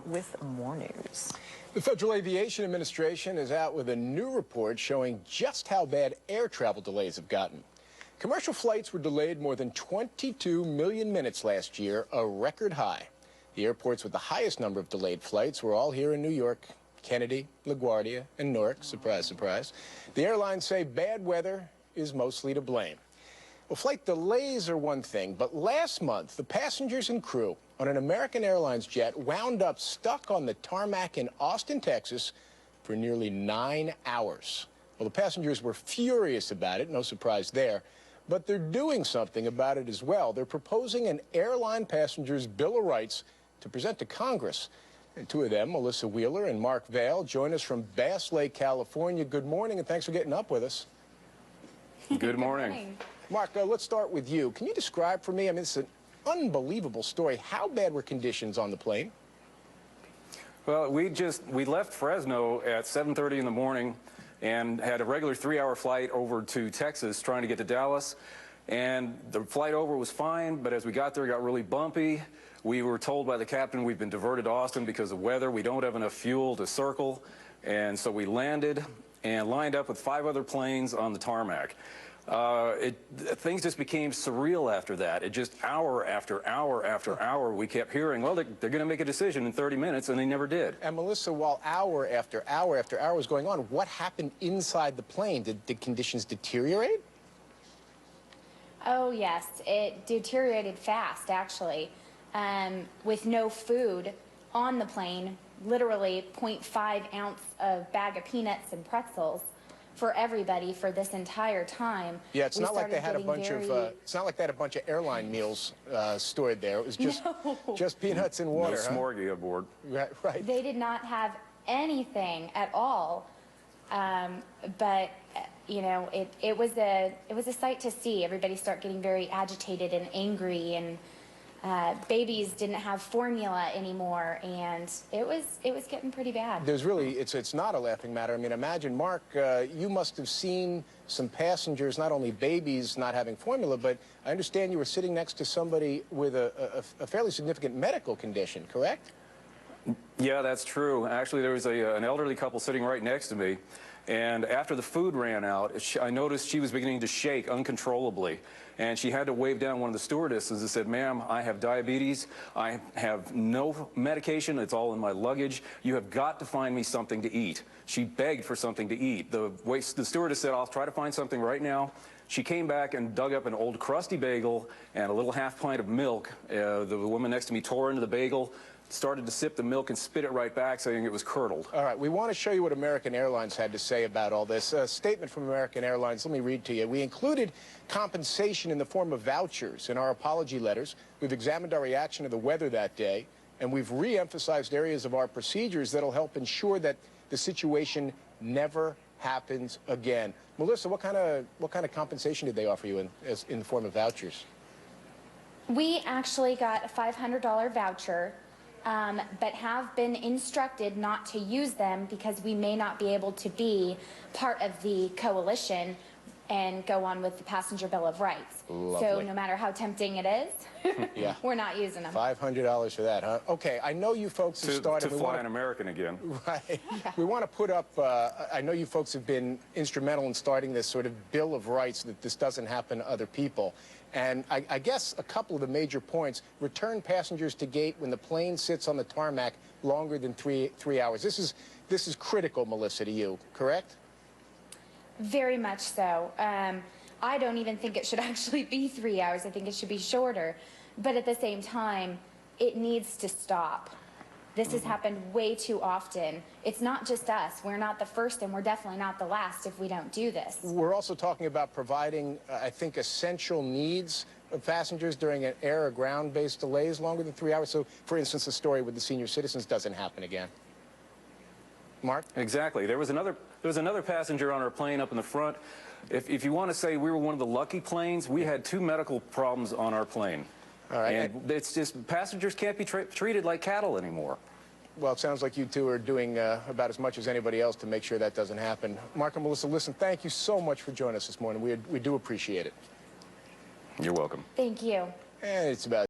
with more news. The Federal Aviation Administration is out with a new report showing just how bad air travel delays have gotten. Commercial flights were delayed more than 22 million minutes last year, a record high. The airports with the highest number of delayed flights were all here in New York: Kennedy, LaGuardia, and Newark. Surprise, surprise. The airlines say bad weather is mostly to blame. Well, flight delays are one thing, but last month, the passengers and crew on an American Airlines jet wound up stuck on the tarmac in Austin, Texas for nearly 9 hours. Well, the passengers were furious about it, no surprise there, but they're doing something about it as well. They're proposing an airline passenger's Bill of Rights to present to Congress. And two of them, Melissa Wheeler and Mark Vail, join us from Bass Lake, California. Good morning, and thanks for getting up with us. Good morning. Mark, let's start with you. Can you describe for me, I mean, it's an unbelievable story. How bad were conditions on the plane? Well, we left Fresno at 7:30 in the morning and had a regular 3-hour flight over to Texas trying to get to Dallas. And the flight over was fine, but as we got there, it got really bumpy. We were told by the captain we've been diverted to Austin because of weather. We don't have enough fuel to circle. And so we landed and lined up with 5 other planes on the tarmac. Things just became surreal after that. It just hour after hour after hour, we kept hearing, well, they're going to make a decision in 30 minutes, and they never did. And Melissa, while hour after hour after hour was going on, what happened inside the plane? Did conditions deteriorate? Oh, yes. It deteriorated fast, actually. With no food on the plane, literally 0.5 ounce of bag of peanuts and pretzels for everybody for this entire time. Yeah, it's not like they had a bunch of it's not like they had a bunch of airline meals stored there. It was just just peanuts and water. No smorgy aboard. Right. They did not have anything at all. But you know, it was a sight to see. Everybody start getting very agitated and angry, and babies didn't have formula anymore, and it was getting pretty bad. There's really, it's not a laughing matter. I mean, imagine, Mark, you must have seen some passengers, not only babies not having formula, but I understand you were sitting next to somebody with a fairly significant medical condition, correct? Yeah, that's true. Actually, there was an elderly couple sitting right next to me, and after the food ran out, I noticed she was beginning to shake uncontrollably, and she had to wave down one of the stewardesses and said, "Ma'am, I have diabetes. I have no medication. It's all in my luggage. You have got to find me something to eat." She begged for something to eat. The stewardess said, "I'll try to find something right now." She came back and dug up an old crusty bagel and a little half pint of milk. The woman next to me tore into the bagel, started to sip the milk and spit it right back, saying it was curdled. All right, we want to show you what American Airlines had to say about all this. A statement from American Airlines, let me read to you. "We included compensation in the form of vouchers in our apology letters. We've examined our reaction to the weather that day, and we've re-emphasized areas of our procedures that'll help ensure that the situation never happens again." Melissa, what kind of compensation did they offer you in the form of vouchers? We actually got a $500 voucher. But have been instructed not to use them because we may not be able to be part of the coalition and go on with the passenger Bill of Rights. Lovely. So no matter how tempting it is, yeah, we're not using them. $500 for that, huh? Okay, I know you folks have started... To fly an American again. Right. Yeah. We want to put up, I know you folks have been instrumental in starting this sort of Bill of Rights that this doesn't happen to other people. And I guess a couple of the major points: return passengers to gate when the plane sits on the tarmac longer than three hours. This is critical, Melissa, to you, correct? Very much so. I don't even think it should actually be 3 hours. I think it should be shorter. But at the same time, it needs to stop. This has happened way too often. It's not just us. We're not the first, and we're definitely not the last if we don't do this. We're also talking about providing, I think, essential needs of passengers during an air or ground-based delays longer than 3 hours. So, for instance, the story with the senior citizens doesn't happen again. Mark? Exactly. There was another passenger on our plane up in the front. If you want to say we were one of the lucky planes, we had 2 medical problems on our plane. All right. And it's just, passengers can't be treated like cattle anymore. Well, it sounds like you two are doing about as much as anybody else to make sure that doesn't happen. Mark and Melissa, listen, thank you so much for joining us this morning. We do appreciate it. You're welcome. Thank you. And it's about